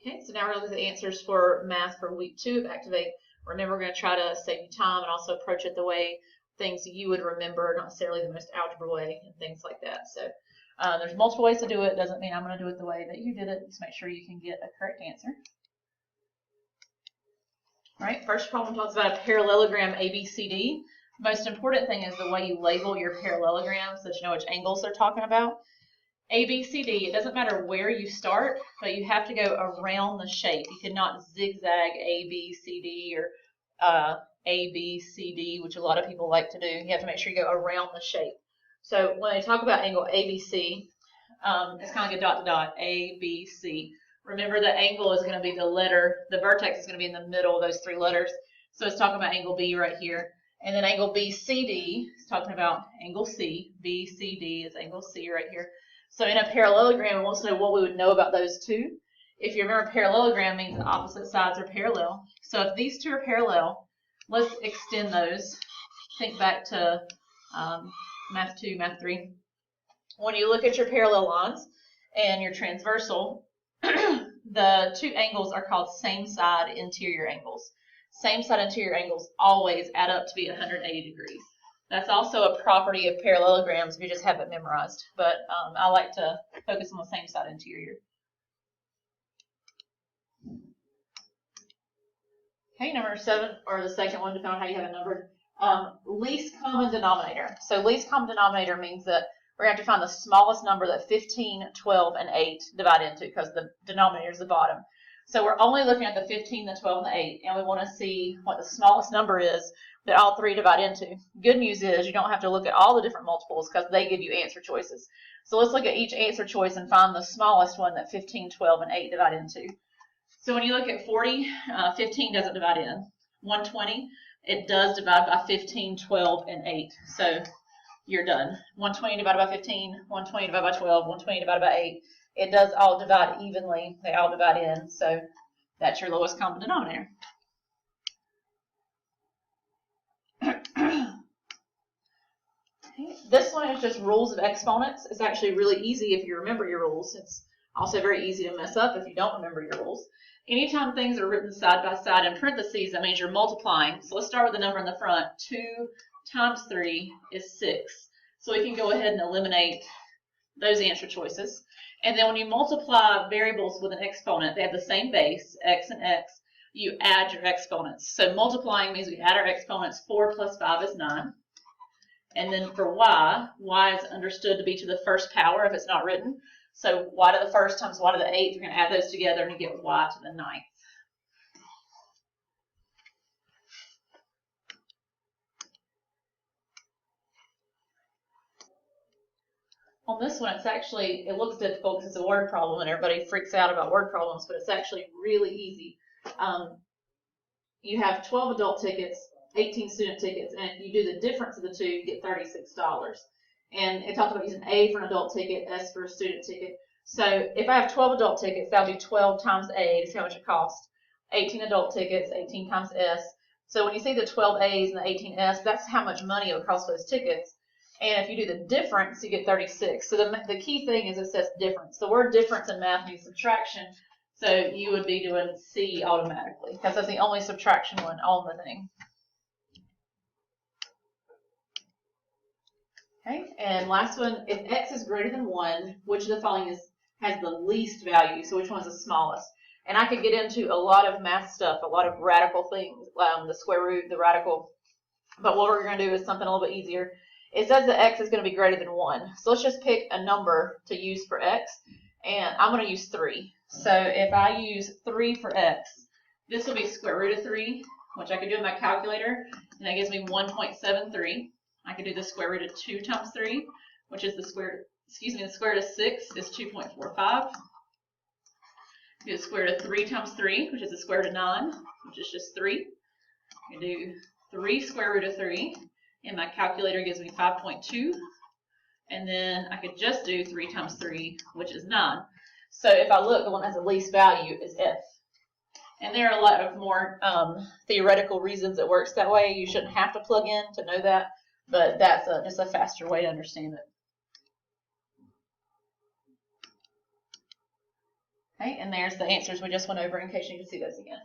Okay, so now we're going to look at the answers for math for week 2 of Activate. Remember, we're going to try to save you time and also approach it the way things you would remember, not necessarily the most algebra way and things like that. So there's multiple ways to do it. Doesn't mean I'm going to do it the way that you did it. Just make sure you can get a correct answer. All right, first problem talks about a parallelogram ABCD. Most important thing is the way you label your parallelograms so that you know which angles they're talking about. ABCD, it doesn't matter where you start, but you have to go around the shape. You cannot zigzag ABCD or ABCD, which a lot of people like to do. You have to make sure you go around the shape. So when they talk about angle ABC, it's kind of like a dot to dot, ABC. Remember the angle is going to be the letter, the vertex is going to be in the middle of those 3 letters. So it's talking about angle B right here. And then angle BCD is talking about angle C. BCD is angle C right here. So in a parallelogram, it wants to know what we would know about those two. If you remember, parallelogram means the opposite sides are parallel. So if these two are parallel, let's extend those. Think back to Math 2, Math 3. When you look at your parallel lines and your transversal, the 2 angles are called same side interior angles. Same side interior angles always add up to be 180 degrees. That's also a property of parallelograms if you just have it memorized. But I like to focus on the same side interior. Okay, number 7, or the second one, depending on how you have it numbered. Least common denominator. So least common denominator means that we're going to have to find the smallest number that 15, 12, and 8 divide into, because the denominator is the bottom. So we're only looking at the 15, the 12, and the 8, and we want to see what the smallest number is that all 3 divide into. Good news is you don't have to look at all the different multiples because they give you answer choices. So let's look at each answer choice and find the smallest one that 15, 12, and 8 divide into. So when you look at 40, 15 doesn't divide in. 120, it does divide by 15, 12, and 8. So you're done. 120 divided by 15, 120 divided by 12, 120 divided by 8. It does all divide evenly. They all divide in. So that's your lowest common denominator. This one is just rules of exponents. It's actually really easy if you remember your rules. It's also very easy to mess up if you don't remember your rules. Anytime things are written side by side in parentheses, that means you're multiplying. So let's start with the number in the front. 2 times 3 is 6. So we can go ahead and eliminate those answer choices. And then when you multiply variables with an exponent, they have the same base, x and x. You add your exponents. So multiplying means we add our exponents. 4 plus 5 is 9. And then for y is understood to be to the first power if it's not written. So y to the first times y to the 8th, you're going to add those together and you get y to the 9th. On this one, it looks difficult because it's a word problem and everybody freaks out about word problems, but it's actually really easy. You have 12 adult tickets, 18 student tickets, and if you do the difference of the two, you get $36. And it talks about using A for an adult ticket, S for a student ticket. So if I have 12 adult tickets, that'll be 12 times A to see how much it costs. 18 adult tickets, 18 times S. So when you see the 12 A's and the 18 S, that's how much money it would cost those tickets. And if you do the difference, you get 36. So the key thing is it says difference. The word difference in math means subtraction. So you would be doing C automatically because that's the only subtraction one on the thing. Okay, and last one, if x is greater than 1, which of the following has the least value? So which one is the smallest? And I could get into a lot of math stuff, a lot of radical things, the square root, the radical. But what we're going to do is something a little bit easier. It says that x is going to be greater than 1. So let's just pick a number to use for x. And I'm going to use 3. So if I use 3 for x, this will be square root of 3, which I could do in my calculator. And that gives me 1.73. I could do the square root of 2 times 3, which is the square root of 6 is 2.45. Do the square root of 3 times 3, which is the square root of 9, which is just 3. I do 3 square root of 3, and my calculator gives me 5.2. And then I could just do 3 times 3, which is 9. So if I look, the one that has the least value is F. And there are a lot of more theoretical reasons it works that way. You shouldn't have to plug in to know that, but that's just a faster way to understand it. Okay, and there's the answers we just went over in case you can see those again.